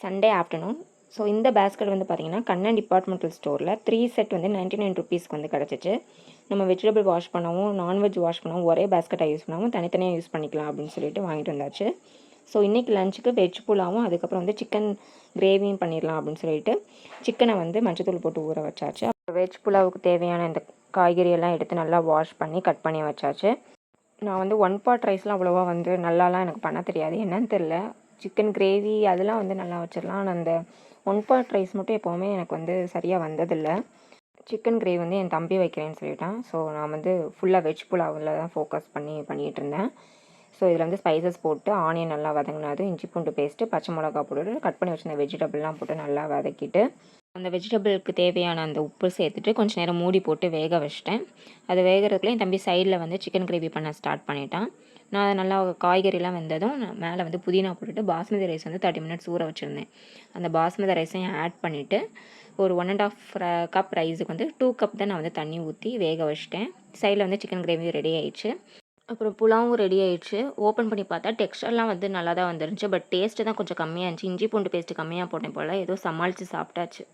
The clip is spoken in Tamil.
Sunday afternoon. ஸோ இந்த பேஸ்கெட் வந்து பார்த்திங்கன்னா கண்ணன் டிபார்ட்மெண்டல் ஸ்டோரில் 3 செட் வந்து 99 ருபீஸ்க்கு வந்து கிடச்சிச்சு. நம்ம வெஜிடபிள் வாஷ் பண்ணவும் நான்வெஜ் வாஷ் பண்ணவும் ஒரே பேஸ்கெட்டாக யூஸ் பண்ணாமல் தனித்தனியாக யூஸ் பண்ணிக்கலாம் அப்படின்னு சொல்லிட்டு வாங்கிட்டு வந்தாச்சு. ஸோ இன்றைக்கி லஞ்சுக்கு வெஜ் புலாவும் அதுக்கப்புறம் வந்து சிக்கன் கிரேவியும் பண்ணிடலாம் அப்படின்னு சொல்லிட்டு சிக்கனை வந்து மஞ்சத்தூள் போட்டு ஊற வச்சாச்சு. வெஜ் புலாவுக்கு தேவையான இந்த காய்கறியெல்லாம் எடுத்து நல்லா வாஷ் பண்ணி கட் பண்ணி வச்சாச்சு. நான் வந்து 1 பாட் ரைஸ்லாம் அவ்வளோவா வந்து நல்லாலாம் எனக்கு பண்ண தெரியாது, என்னன்னு தெரில. சிக்கன் கிரேவி அதெல்லாம் வந்து நல்லா வச்சிடலாம். ஆனால் அந்த 1 பாட் ரைஸ் மட்டும் எப்போவுமே எனக்கு வந்து சரியாக வந்ததில்லை. சிக்கன் கிரேவி வந்து என் தம்பி வைக்கிறேன்னு சொல்லிட்டான். ஸோ நான் வந்து ஃபுல்லாக வெஜ் புலாவில் தான் ஃபோக்கஸ் பண்ணிகிட்டு இருந்தேன். ஸோ இதில் வந்து ஸ்பைசஸ் போட்டு ஆனியன் நல்லா வதங்கினது, இஞ்சி பூண்டு பேஸ்ட்டு, பச்சை மிளகா போட்டு கட் பண்ணி வச்சுருந்த வெஜிடபிள்லாம் போட்டு நல்லா வதக்கிட்டு அந்த வெஜிடபிளுக்கு தேவையான அந்த உப்பு சேர்த்துட்டு கொஞ்சம் நேரம் மூடி போட்டு வேக வச்சிட்டேன். அது வேகிறதுக்குள்ளே என் தம்பி சைடில் வந்து சிக்கன் கிரேவி பண்ண ஸ்டார்ட் பண்ணிட்டான். நான் அதை நல்லா காய்கறிலாம் வெந்ததும் நான் மேலே வந்து புதினா போட்டுட்டு பாஸ்மதி ரைஸ் வந்து 30 மினிட்ஸ் ஊற வச்சுருந்தேன். அந்த பாஸ்மதி ரைஸையும் ஆட் பண்ணிவிட்டு ஒரு 1.5 கப் ரைஸுக்கு வந்து 2 கப் தான் நான் வந்து தண்ணி ஊற்றி வேக வச்சிட்டேன். சைடில் வந்து சிக்கன் கிரேவி ரெடி ஆயிடுச்சு. அப்புறம் புலாவும் ரெடி ஆயிடுச்சு. ஓப்பன் பண்ணி பார்த்தா டெக்ஸ்டர்லாம் வந்து நல்லா தான் வந்துருந்துச்சு. பட் டேஸ்ட்டு தான் கொஞ்சம் கம்மியாக இருந்துச்சு. இஞ்சி பூண்டு பேஸ்ட்டு கம்மியாக போட்டேன் போல், ஏதோ சமாளித்து சாப்பிட்டாச்சு.